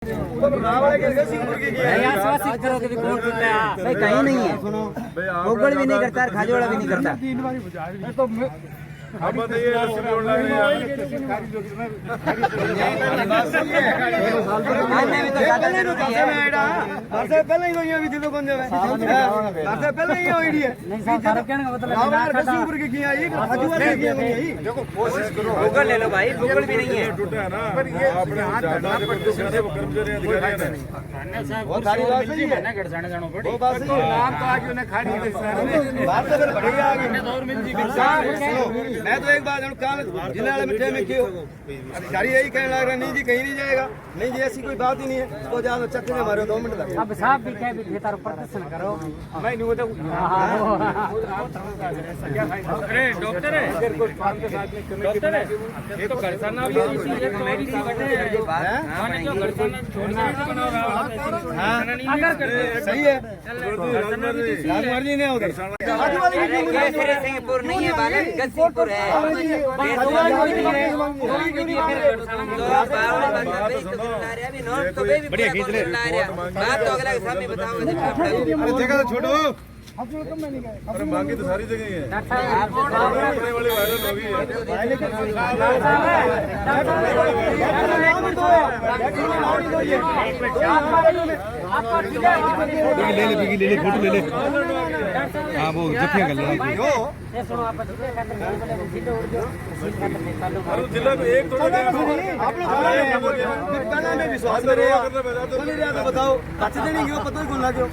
भाई कहीं नहीं है, गोगल भी नहीं करता, खाजोड़ा भी नहीं करता। अब बताइए पहले ही हुई दिलो कौन जावे पहले ही हुई है देखो कोशिश करो गोगल ले लो भाई, गोगल भी नहीं है। टूटा है ना पर ये अपने हाथ करना कर्मचारी अधिकारी है बहुत सारी बात सही है ना गड़साने जानो पड़ी वो बात सही है नाम तो आज उन्हें खाड़ी है बात तो फिर बढ़िया आ गई और मिल जी मैं तो एक बात कल जिले वाले मिठे में क्यों अधिकारी यही कहने लग रहा नहीं जी कहीं नहीं जाएगा नहीं जी ऐसी कोई बात ही नहीं है तो ज्यादा चक्कर में मारो 2 मिनट लगे अब साहब भी कह भी तार प्रदर्शन करो मैं नहीं होता अरे डॉक्टर है डॉक्टर है ये तो गड़साना भी एक कमेटी की बटे है माने जो गड़साना छोड़ना अगर सही है राजकुमार जी ने उधर सिंहपुर नहीं है, बालन गसीपुर है। बढ़िया खींच ले बात तो अगला के सामने बताओ जगह तो छोड़ो अरे बाकी तो सारी जगह ही है वाली वायरल हो गई है ले ले फोटो ले ले हाँ वो जफ्फियाँ कर ले जिला में एक थोड़ा आप लोग में विश्वास करो बताओ अच्छे देने की पता ही कौन लगे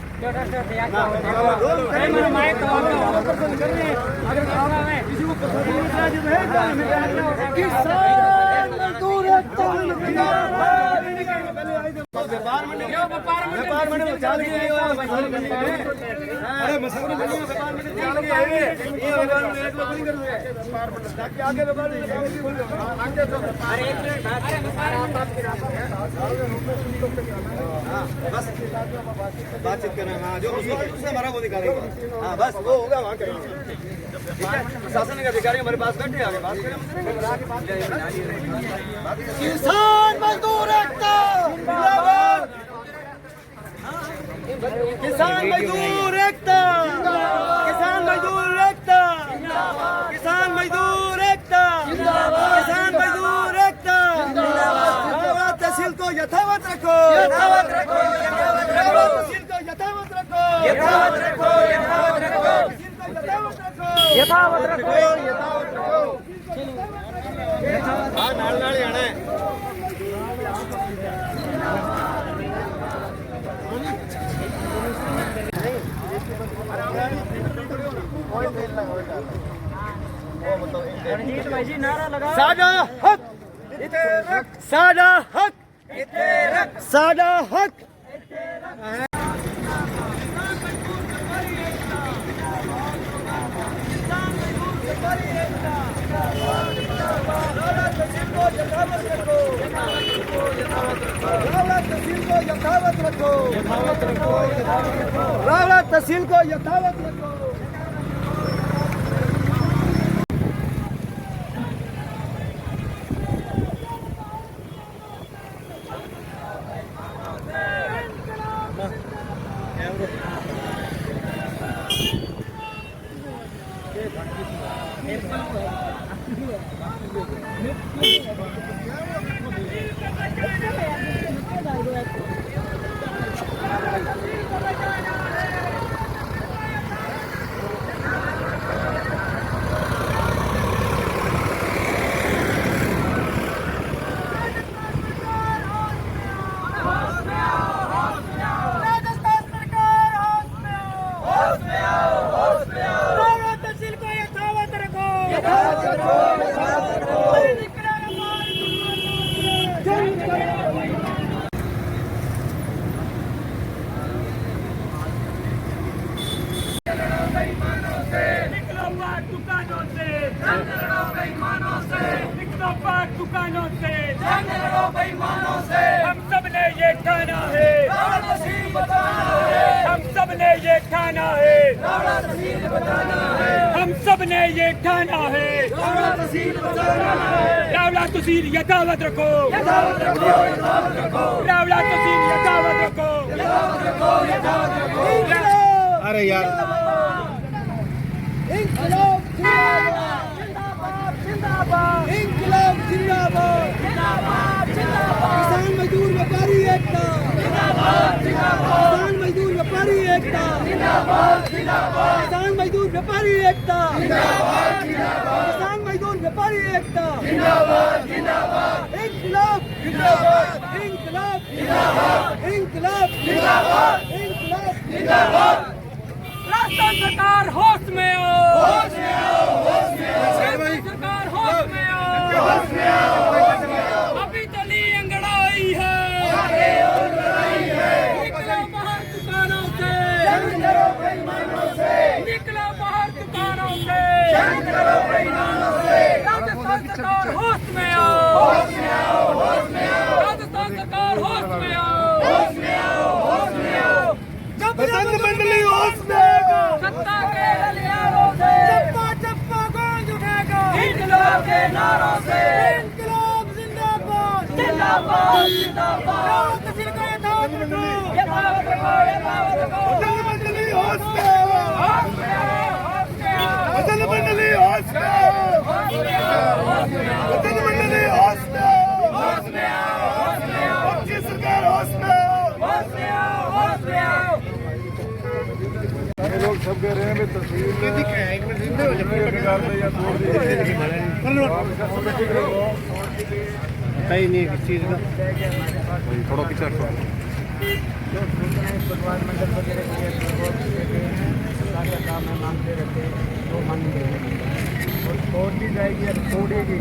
बातचीत करना हाँ जो उसने हमारा वो दिखाएंगे हाँ बस वो होगा वहाँ करेंगे प्रशासन के अधिकारी हमारे पास बैठे आगे बात करें किसान मजदूर एकता जिंदाबाद किसान मजदूर एकता किसान मजदूर एकता किसान मजदूर एकता किसान मजदूर एकता तहसील को यथावत रखो यथावत रखो तहसील को यथावत रखो यथावत रखो यथावत रखो यथावत रखो यथावत रखो हाँ नाल नाल आना है साडा हक साडा हक साडा हक यथावत रखो रावला तहसील को यथावत रखो दुकानों से हम सब ने ये खाना है, हम सब ने ये खाना है, हम हम सब ने ये ठाना है रावला तहसील यथावत रखो रावला तहसील यथावत रखो अरे यार इंकलाब जिंदाबाद इंकलाब जिंदाबाद किसान मजदूर व्यापारी एकता किसान मजदूर व्यापारी एकता किसान मजदूर व्यापारी एकता किसान मजदूर व्यापारी एकता इंकलाब इंकलाब इंकलाब इंकलाब राजस्थान सरकार होश में आओ सरकार होश में आओ अभी तली अंगड़ाई है निकलो बाहर दुकानों से निकलो बाहर दुकानों से राजस्थान सरकार होश में आओ राजस्थान सरकार होश में आओ बसंत मंडली होश में सत्ता के गलियारों से चप्पा चप्पा गूंज उठेगा इंकलाब के नारों से इंकलाब जिंदाबाद जिंदाबाद जिंदाबाद रावला तहसील का यथावत रखो यथावत रखो यथावत रखो बसंत मंडली होश में होश में आओ होश में आओ बसंत मंडली होश में बसंत मंडली होश में होश में आओ होश में आओ अच्छी सरकार होश में होश में आओ होश में आओ ये लोग सब कह रहे हैं भाई तहसील बिगाड़ दे या तोड़ दे नहीं किस चीज का थोड़ा पीछे हटो। भगवान मंडल वगैरह का काम है मांगते रहते हैं वो मांगेंगे और छोड़ दी जाएगी या छोड़ेंगे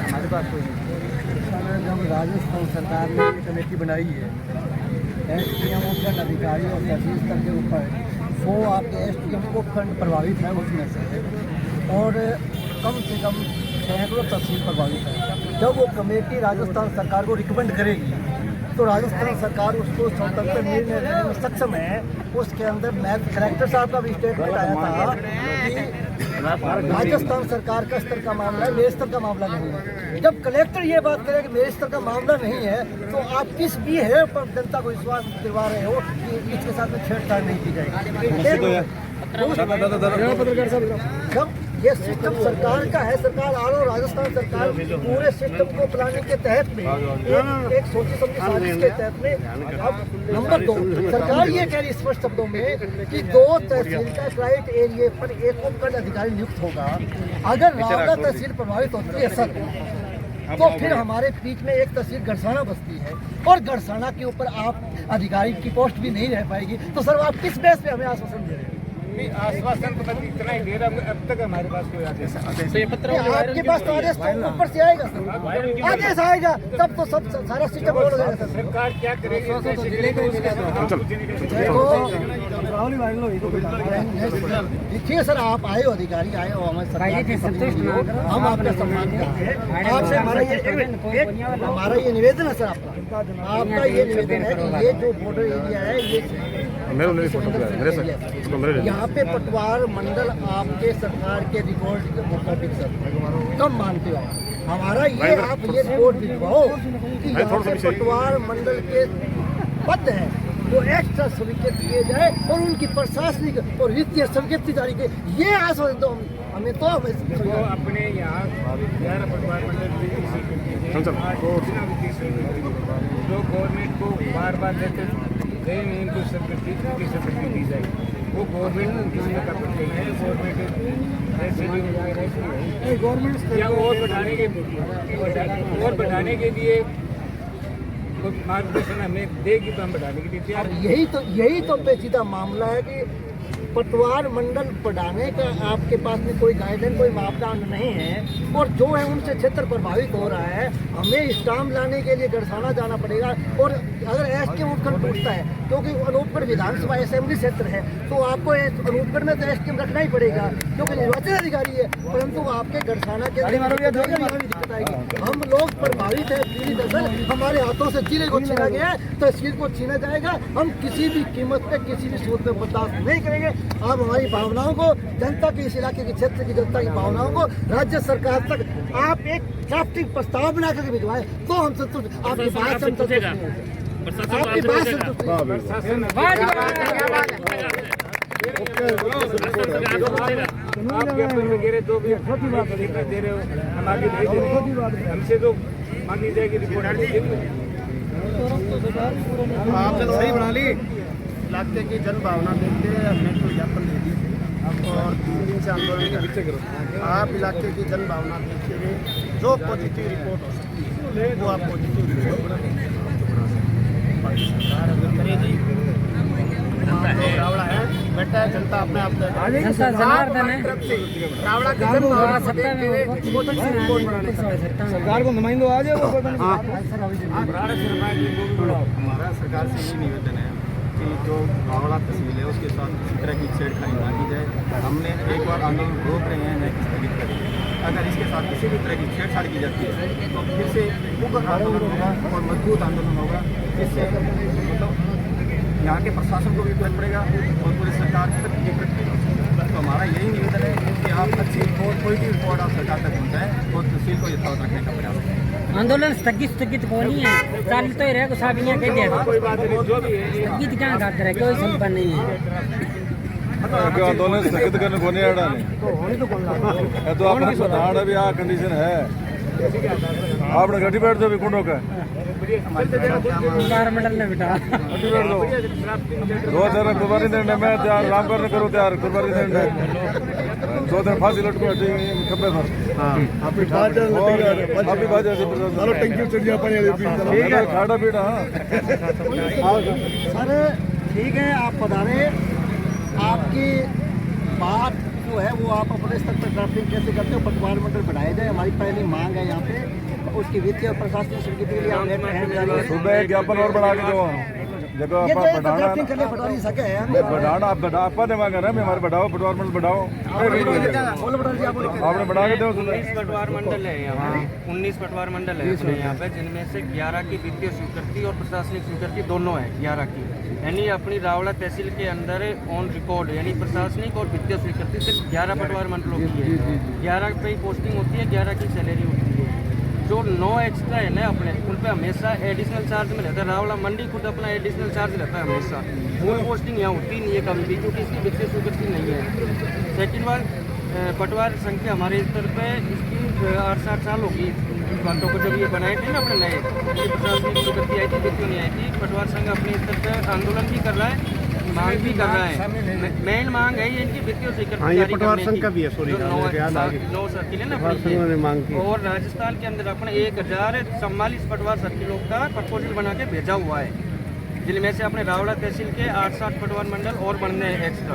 हमारे पास कोई नहीं। जब राजस्थान सरकार ने ये कमेटी बनाई है SDM उपखंड अधिकारी और तहसील स्तर के ऊपर वो आपके SDM उपखंड प्रभावित है उसमें से और कम से कम सैकड़ों तहसील प्रभावित है। जब वो कमेटी राजस्थान सरकार को रिकमेंड करेगी तो राजस्थान सरकार उसको स्वतंत्र निर्णय लेने में सक्षम है। उसके अंदर मैं कलेक्टर साहब का भी स्टेटमेंट आया था कि राजस्थान सरकार का स्तर का मामला है, मेरे स्तर का मामला नहीं है। जब कलेक्टर ये बात करे कि मेरे स्तर का मामला नहीं है तो आप किस भी है पर जनता को विश्वास दिलवा रहे हो कि इसके साथ में छेड़छाड़ नहीं की जाएगी। जब ये सिस्टम सरकार का है, सरकार आर और राजस्थान सरकार पूरे सिस्टम को प्लानिंग के तहत में एक सोची समझी साजिश के तहत में। अब नंबर 2 सरकार ये कह रही स्पष्ट शब्दों में कि 2 तहसील का क्राइट एरिया पर एक उपखंड अधिकारी नियुक्त होगा। अगर रावला तहसील प्रभावित होती है सर तो फिर हमारे बीच में एक तहसील गड़साना बसती है और गड़साना के ऊपर आप अधिकारी की पोस्ट भी नहीं रह पाएगी। तो सर आप किस बेस पे हमें आश्वासन दे रहे हैं? आश्वासन तो बस इतना ही दे रहा, अब तक हमारे पास कोई आदेश आपके पास तो आदेश तो ऊपर से आएगा सर, आदेश आएगा तब तो सब सारा सिस्टम हो जाएगा सर। सरकार क्या करेगी? देखिए सर आप आए हो, अधिकारी आए हो, हमारे सरकार के हम आपका सम्मान करते हैं। आपसे हमारा ये निवेदन है सर, आपका ये निवेदन है कि ये जो बॉर्डर एरिया है ये यहाँ पे पटवार मंडल आपके सरकार के रिकॉर्ड के मुताबिक सर कम मानते हो। हमारा ये आप ये रिपोर्ट भिजवाओ कि यहाँ पे पटवार मंडल के पद है वो एक्स्ट्रा स्वीकृत किए जाए और उनकी प्रशासनिक और वित्तीय स्वीकृति जारी के ये आश्वासन दो हमें तो अपने यहाँ 11 पटवार मंडल जो गवर्नमेंट को बार बार देते नहीं इनको स्वीकृति दी जाएगी, वो गवर्नमेंट किसी का नहीं है। गवर्नमेंट या और बढ़ाने के लिए मार्गदर्शन हमें देगी तो हम बढ़ाने के लिए तैयार। यही तो पेचीदा मामला है कि पटवार मंडल बढ़ाने का आपके पास में कोई गाइडलाइन कोई मापदंड नहीं है और जो है उनसे क्षेत्र प्रभावित हो रहा है। हमें स्टाम्प लाने के लिए गड़साना जाना पड़ेगा और अगर SDM उपखंड पूछता है क्योंकि अनूपगढ़ विधानसभा असेंबली क्षेत्र है तो आपको अनूपगढ़ में तो SDM रखना ही पड़ेगा क्योंकि निर्वाचन अधिकारी है, परंतु आपके गड़साना के दिक्कत आएगी। हम लोग प्रभावित है पूरी तरह, हमारे हाथों से जिले को छीना गया है, तहसील को छीना जाएगा। हम किसी भी कीमत पे किसी भी सूरत में बर्दाश्त नहीं करेंगे। आप हमारी भावनाओं को, जनता की, इस इलाके के क्षेत्र की जनता की भावनाओं को राज्य सरकार तक आप एक ड्राफ्टिंग प्रस्ताव बना करके भिजवाएं तो हम संतुष्ट। आपकी बात से संतुष्ट नहीं है। आपकी बात से संतुष्ट आपके अपने वगैरह जो भी दिक्कत दे रहे हो हम आगे भेज देंगे, हमसे जो मांगी जाएगी रिपोर्ट आपने तो सही बना ली। इलाके की जन भावना देखते हुए हमने तो ज्ञापन दे दी और 3 दिन से आंदोलन करो। आप इलाके की जन भावना देखते हुए जो पॉजिटिव रिपोर्ट हो सकती है वो आप पॉजिटिव रिपोर्ट सरकार अगर करेगी। रावड़ा है बेटा है, जनता अपने आप रावड़ा की जन भावना सरकार को नुमाइंदो आ जाए। हमारा सरकार से यही निवेदन है कि जो रावड़ा तहसील है उसके साथ किसी तरह की छेड़खानी ना की जाए। हमने एक बार आंदोलन रोक रहे हैं, नहीं स्थगित करेंगे। अगर इसके साथ किसी भी तरह की छेड़छाड़ की जाती है तो फिर से उग्र आंदोलन होगा और मजबूत आंदोलन होगा, जिससे मतलब यहाँ के प्रशासन को भी फर्क पड़ेगा और पूरी सरकार तक भी फर्क पड़ेगा। तो हमारा यही निवेदन है कि आप अच्छी रिपोर्ट, कोई भी रिपोर्ट आप सरकार तक पहुँचाएँ और तहसील को यथावत रखने का प्रयास करें। आंदोलन स्थगित को नहीं है, चाल तो ही रहे साहब यहाँ कह दिया कोई बात नहीं, जो भी है स्थगित क्या खाते रहे, कोई संपन्न नहीं है। आंदोलन स्थगित करने को नहीं आड़ा नहीं तो आपने सुनाड़ अभी आ कंडीशन है। आपने गड्डी बैठ दो भी कुंडों का मंडल ने बेटा दो दिन कुर्बानी देने में तैयार, राम करने करो तैयार कुर्बानी देने 2 दिन फांसी लटको खब्बे चलो टंकी चढ़िया ठीक है खाड़ा पीड़ा। सर ठीक है, आप पधारे। आपकी बात जो है वो आप अपने स्तर पर ड्राफ्टिंग कैसे करते हो, पटवार मंडल बढ़ाया जाए, हमारी पहली मांग है यहाँ पे। उसकी वित्तीय और प्रशासनिक स्वीकृति के लिए आप लेटर हैंड जारी करें। सुबह एक ज्ञापन और बढ़ा के जो जगह ये तो एक बढ़ाना ड्राफ्टिंग कर ले, पटवा नहीं सके हैं हम। बढ़ाना आप आपका दिमाग है ना, हमारे बढ़ाओ पटवार मंडल बढ़ाओ। बोलो बढ़ा दिया आपने बढ़ा के दो सुबह 19 पटवार मंडल है यहाँ, 19 पटवार मंडल है अपने यहाँ पे, जिनमें से 11 की वित्तीय स्वीकृति और प्रशासनिक स्वीकृति दोनों है 11 की। यानी अपनी रावड़ा तहसील के अंदर ऑन रिकॉर्ड यानी प्रशासनिक और वित्तीय स्वीकृति सिर्फ 11 पटवार मंडलों की है। 11 पे पोस्टिंग होती है, 11 की सैलरी होती है। जो 9 एक्स्ट्रा है ना अपने, उन पे हमेशा एडिशनल चार्ज में रहता है। रावड़ा मंडी खुद अपना एडिशनल चार्ज रहता है हमेशा। वो पोस्टिंग यहाँ होती नहीं है कभी भी, क्योंकि इसकी वित्तीय स्वीकृति नहीं है। सेकंड बार पटवार संख्या हमारे स्तर पे इसकी 8-7 साल होगी बातों को, जब ये बनाए थे ना अपने नए, ये प्रशासनिक स्वीकृति आई थी, वित्तीय नहीं आई थी। पटवार संघ अपने स्तर पर आंदोलन भी कर रहा है, मांग भी कर रहा है। मेन मांग है ये इनकी वित्तीय स्वीकृति जारी करने की, जो 9 सर्किल है ना अपनी, और राजस्थान के अंदर अपने 1044 पटवार सर्किलों का प्रपोजल बना के भेजा हुआ है, जिनमें से अपने रावड़ा तहसील के 8-7 पटवार मंडल और बनने हैं एक्स्ट्रा,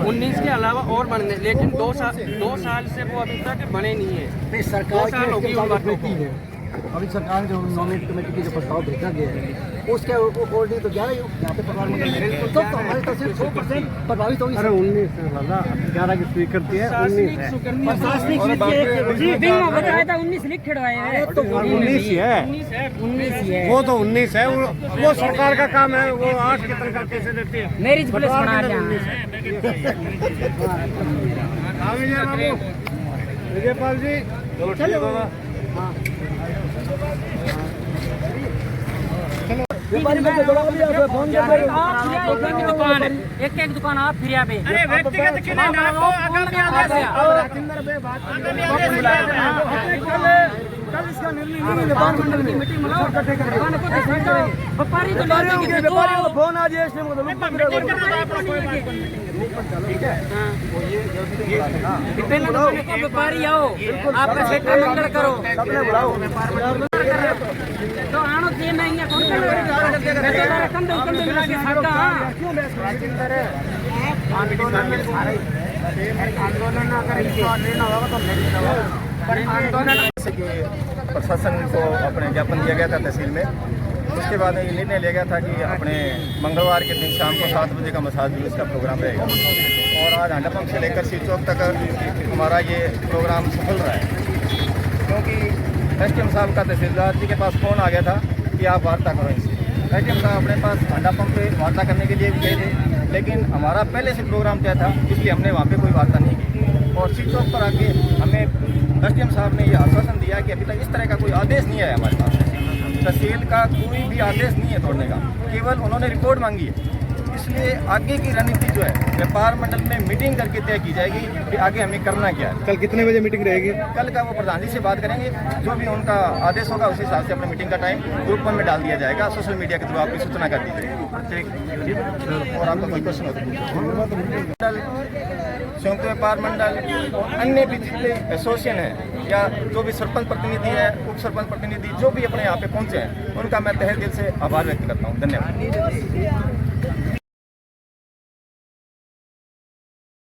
19 के अलावा और बनने, लेकिन 2 साल से वो अभी तक बने नहीं है। सरकार 2 साल होगी उन बातों को। अभी सरकार जो नॉमिनेट कमेटी की जो प्रस्ताव भेजा गया है उसके अकॉर्डिंग तो 11 यहाँ पे पटवार मंडल तो हमारी तहसील 100% प्रभावित होगी। अरे 19 11 की स्वीकृति है, 19 है प्रशासनिक बताया था 19 लिख खड़वाए हैं, तो 19 ही है, 19 ही है। वो तो 19 है, वो सरकार का काम है। वो 8 की तनख्वाह कैसे देते हैं? मैरिज प्लेस बना दिया। विजयपाल जी चलो ठीक है दादा। व्यापारी को दौड़ा लिया, फोन कर रहे एक दुकान है, एक दुकान आप फिर पे। अरे व्यक्तिगत के लिए ना को कल इसका निर्णय नहीं, व्यापार मंडल की मीटिंग बुलाओ, व्यापारी तो व्यापारियों को फोन आ जाए इसलिए व्यापारी आओ, आपका सेक्टर मंडल करो, सबने बुलाओ। तो आनो के नहीं है कौन कर कम दो मिला के साटा। आंदोलन अगर इसको लेना होगा तो पर आंदोलन जैसे कि प्रशासन को अपने ज्ञापन दिया गया था तहसील में, उसके बाद ये निर्णय लिया गया था कि अपने मंगलवार के दिन शाम को 7 बजे का मसाज जुलूस का प्रोग्राम रहेगा और आज हांडा पंप से लेकर सी चौक तक हमारा ये प्रोग्राम सफल रहा है, क्योंकि एसडीएम साहब का तहसीलदार जी के पास फ़ोन आ गया था कि आप वार्ता करो इनसे। एसडीएम साहब अपने पास हांडा पंप पे वार्ता करने के लिए भी गए थे लेकिन हमारा पहले से प्रोग्राम तय था, इसलिए हमने वहाँ पे कोई वार्ता नहीं की। और सी चौक पर आके हमें एसडीएम साहब ने यह आश्वासन दिया कि अभी तक इस तरह का कोई आदेश नहीं आया हमारे पास। तहसील का कोई भी आदेश नहीं है तोड़ने का, केवल उन्होंने रिपोर्ट मांगी है। इसलिए आगे की रणनीति जो है व्यापार मंडल में मीटिंग करके तय की जाएगी कि आगे हमें करना क्या है। कल कितने बजे मीटिंग रहेगी? कल का वो प्रधान जी से बात करेंगे, जो भी उनका आदेश होगा उस हिसाब से अपने मीटिंग का टाइम ग्रुप 1 में डाल दिया जाएगा। सोशल मीडिया के थ्रू आपकी सूचना कर दी जाएगी। और आपका कोई क्वेश्चन होता है? संयुक्त व्यापार मंडल और अन्य भी जितने एसोसिएशन है या जो भी सरपंच प्रतिनिधि है, उप सरपंच प्रतिनिधि जो भी अपने यहाँ पे पहुँचे हैं, उनका मैं तहे दिल से आभार व्यक्त करता हूँ। धन्यवाद।